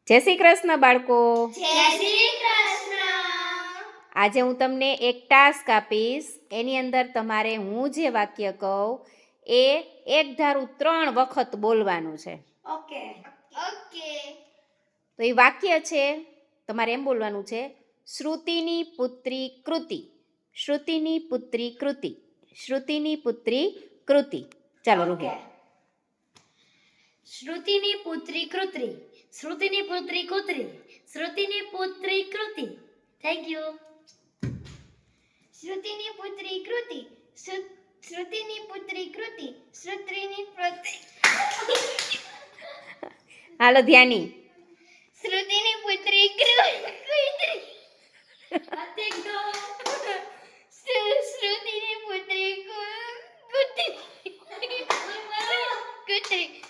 જય શ્રી કૃષ્ણ બાળકો. જય શ્રી કૃષ્ણ. આજે હું તમને એક ટાસ્ક આપીશ. એની અંદર તમારે હું જે વાક્ય કહું એ એક ધારું 3 વખત બોલવાનું છે. Okay okay. તો એ વાક્ય છે, તમારે એમ બોલવાનું છે, શ્રુતિની પુત્રી કૃતિ. શ્રુતિની પુત્રી કૃતિ. શ્રુતિની પુત્રી કૃતિ. ચાલો રૂહી. શ્રુતિની પુત્રી કૃતિ. શ્રુતિની પુત્રી કૃતિ. શ્રુતિની પુત્રી કૃતિ. Thank you. શ્રુતિની પુત્રી કૃતિ. શ્રુતિની પુત્રી કૃતિ. શ્રુતિની પુત્રી. હાલો ધ્યાની. શ્રુતિની પુત્રી કૃતિ. શ્રુતિની પુત્રી કૃતિ.